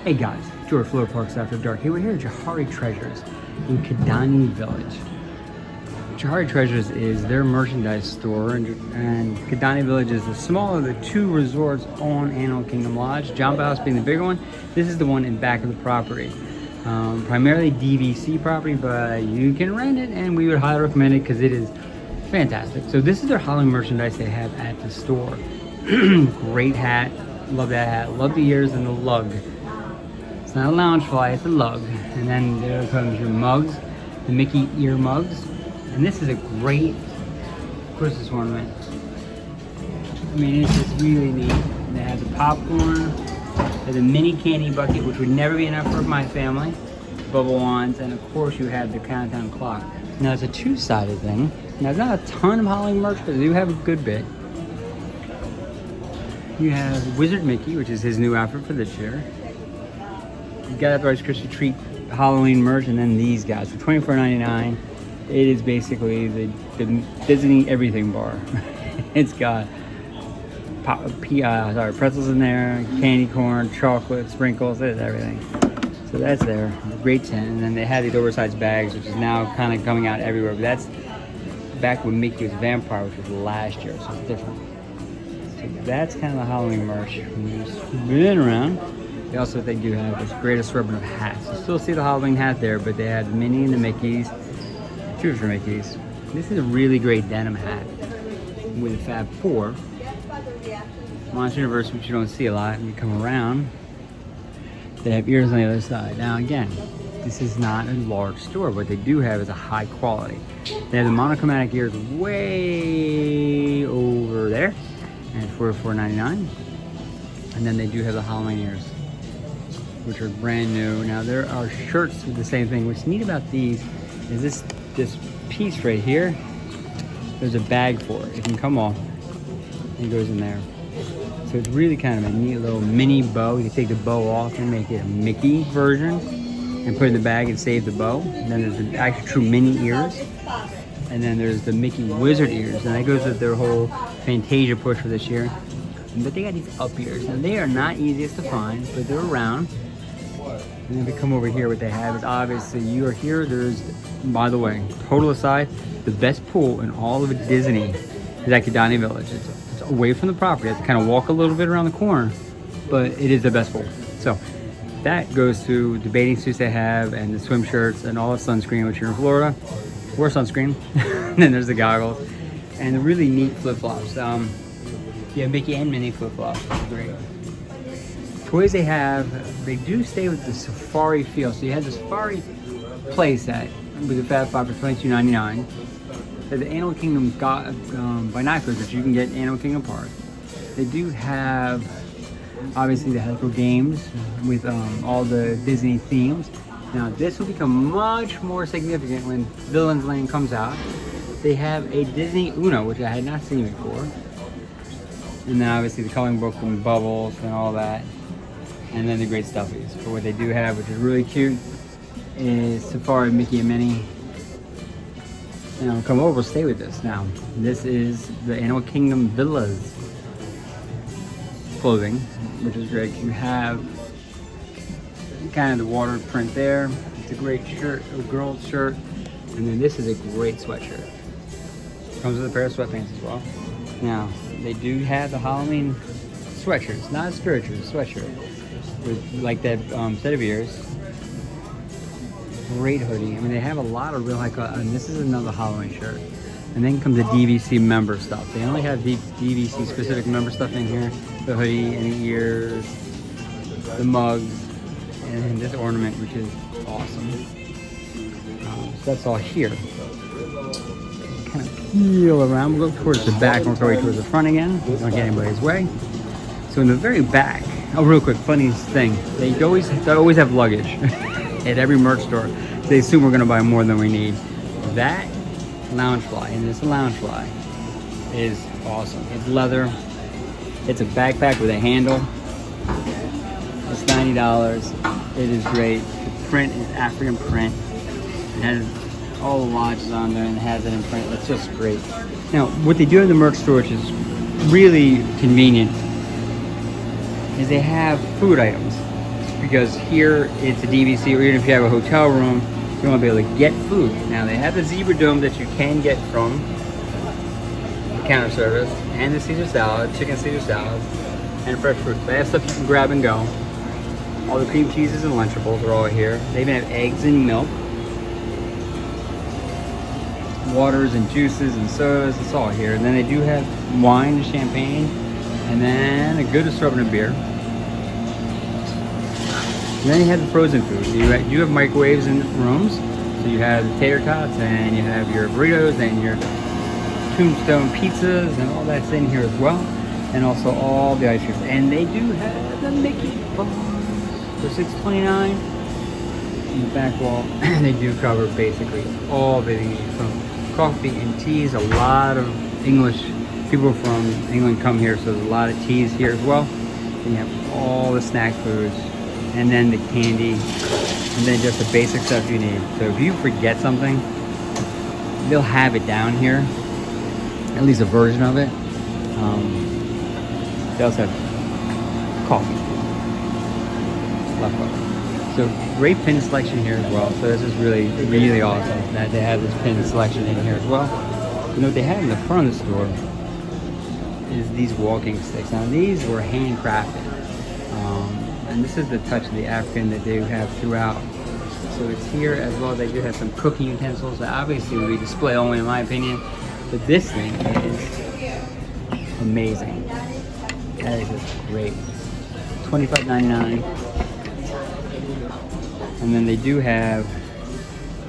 Hey guys, George Floor Parks After Dark. Here we're here at Johari Treasures in Kidani Village. Johari Treasures is their merchandise store, and Kidani Village is the smaller of the two resorts on Animal Kingdom Lodge. Jumbo House being the bigger one. This is the one in back of the property. Primarily DVC property, but you can rent it, and we would highly recommend it because it is fantastic. So this is their Halloween merchandise they have at the store. Great hat, love that hat, love the ears and the lug. It's not a lounge fly, it's a lug. And then there comes your mugs, the Mickey ear mugs. And this is a great Christmas ornament. I mean, it's just really neat. And they have the popcorn, there's a mini candy bucket, which would never be enough for my family, bubble wands, and of course you have the countdown clock. Now it's a two-sided thing. Now it's not a ton of Halloween merch, but they do have a good bit. You have Wizard Mickey, which is his new outfit for this year. You got the Rice Krispie Treat Halloween merch, and then these guys for $24.99. It is basically the Disney everything bar. It's got pretzels in there, candy corn, chocolate, sprinkles, there's everything. So that's there, great tin. And then they had these oversized bags, which is now kind of coming out everywhere. But that's back when Mickey was Vampire, which was last year, so it's different. So that's kind of the Halloween merch. Been around. They also, they do have this great assortment of hats. You still see the Halloween hat there, but they had the Minnie and the Mickeys, two for Mickeys. This is a really great denim hat with a Fab 4. Monster Universe, which you don't see a lot when you come around. They have ears on the other side. Now again, this is not a large store. What they do have is a high quality. They have the monochromatic ears way over there, and it's $44.99. And then they do have the Halloween ears, which are brand new. Now there are shirts with the same thing. What's neat about these is this piece right here, there's a bag for it. It can come off. It goes in there. So it's really kind of a neat little mini bow. You can take the bow off and make it a Mickey version and put it in the bag and save the bow. And then there's the actual true mini ears. And then there's the Mickey Wizard ears. And that goes with their whole Fantasia push for this year. But they got these up ears. Now they are not easiest to find, but they're around. And then we come over here, what they have is obviously you are here. There's, by the way, total aside, the best pool in all of Disney is at Kidani Village. It's away from the property. You have to kind of walk a little bit around the corner, but it is the best pool. So that goes to the bathing suits they have and the swim shirts and all the sunscreen, which you're in Florida, wear sunscreen. And then there's the goggles and the really neat flip-flops. Yeah, Mickey and Minnie flip-flops, great. Toys they have, they do stay with the safari feel. So you have the safari play set with the Fab 5 for $22.99. The Animal Kingdom binoculars that you can get Animal Kingdom Park. They do have, obviously, the Hasbro games with all the Disney themes. Now, this will become much more significant when Villains Lane comes out. They have a Disney Uno, which I had not seen before. And then, obviously, the coloring book and bubbles and all that. And then the great stuffies. But what they do have, which is really cute, is Safari, Mickey, and Minnie. Now come over, stay with us. Now, this is the Animal Kingdom Villas clothing, which is great. You have kind of the water print there. It's a great shirt, a girl's shirt. And then this is a great sweatshirt. Comes with a pair of sweatpants as well. Now, they do have the Halloween sweatshirts, not a spiritual, sweatshirt. With like that set of ears. Great hoodie. I mean, they have a lot of real high quality, and this is another Halloween shirt. And then comes the DVC member stuff. They only have DVC specific member stuff in here. The hoodie and the ears, the mugs, and this ornament, which is awesome. So that's all here. Kind of peel around. We'll go towards the back and work our way towards the front again. Don't get anybody's way. So in the very back, oh, real quick, funny thing. They always have luggage at every merch store. So they assume we're gonna buy more than we need. That lounge fly, and this lounge fly is awesome. It's leather. It's a backpack with a handle. It's $90. It is great. The print is African print. It has all the lodges on there and it has it in print. It's just great. Now, what they do in the merch store, which is really convenient, is they have food items. because here it's a DVC, or even if you have a hotel room, you want to be able to get food. Now they have the zebra dome that you can get from the counter service, and the Caesar salad, chicken Caesar salads, and fresh fruit. They have stuff you can grab and go. All the cream cheeses and Lunchables are all here. They even have eggs and milk, waters and juices and sodas. It's all here. And then they do have wine and champagne, and then a good assortment of beer. And then you have the frozen food. You have microwaves in rooms. So you have the tater tots, and you have your burritos and your Tombstone pizzas, and all that's in here as well. And also all the ice cream. And they do have the Mickey bars for $6.29 in the back wall. They do cover basically all that you need, from coffee and teas. A lot of English people from England come here, so there's a lot of teas here as well. And you have all the snack foods, and then the candy, and then just the basic stuff you need. So if you forget something, they'll have it down here, at least a version of it. They also have coffee left over. So great pin selection here as well. So this is really, really awesome that they have this pin selection in here as well. You know what they have in the front of the store is these walking sticks. Now these were handcrafted. And this is the touch of the African that they have throughout. So it's here as well. They do have some cooking utensils that obviously would be display only in my opinion. But this thing is amazing. That is just great. $25.99. And then they do have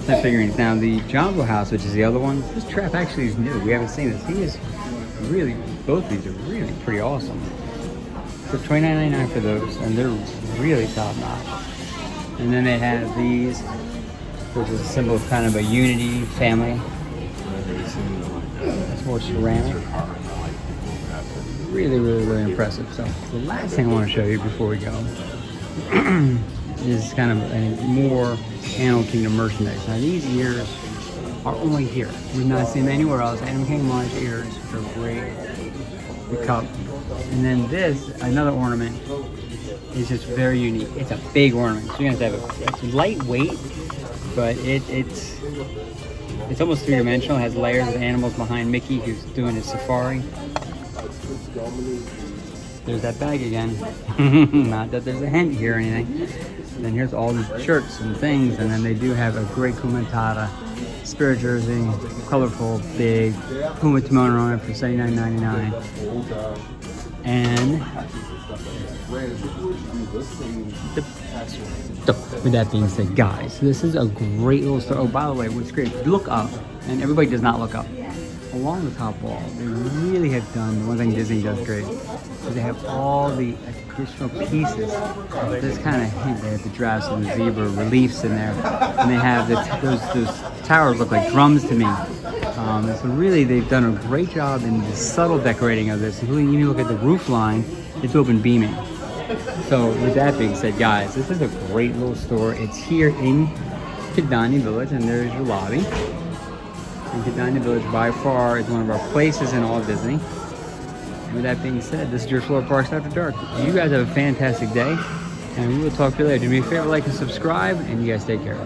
the figurines. Now the Jumbo House, which is the other one, this trap actually is new. We haven't seen this. He is really, both of these are really pretty awesome. So $29.99 for those, and they're really top notch. And then they have these, which is a symbol of kind of a unity family. That's more ceramic. Really, really, really impressive. So the last thing I want to show you before we go is kind of a more Animal Kingdom merchandise. Now these ears are only here. We've not seen them anywhere else. Animal Kingdom launch ears, which are great. The cup. And then this, another ornament, is just very unique. It's a big ornament. So you're gonna have it's lightweight, but it's almost three-dimensional. It has layers of animals behind Mickey, who's doing his safari. There's that bag again. Not that there's a hint here or anything. And then here's all these shirts and things, and then they do have a great Kumatata spirit jersey, colorful, big Puma kimono on it for $79.99. And with that being said, guys, this is a great little store. Oh, by the way, what's great, look up, and everybody does not look up. Along the top wall, they really have done the one thing Disney does great, is they have all the additional pieces. This kind of hint, they have the giraffes and the zebra reliefs in there, and they have those towers look like drums to me. So really, they've done a great job in the subtle decorating of this. Including, you look at the roof line, it's open beaming. So with that being said, guys, this is a great little store. It's here in Kidani Village, and there's your lobby. And Kidani Village by far is one of our places in all of Disney. And with that being said, this is your Florida Parks After Dark. You guys have a fantastic day, and we will talk to you later. Do me a favor, like and subscribe, and you guys take care.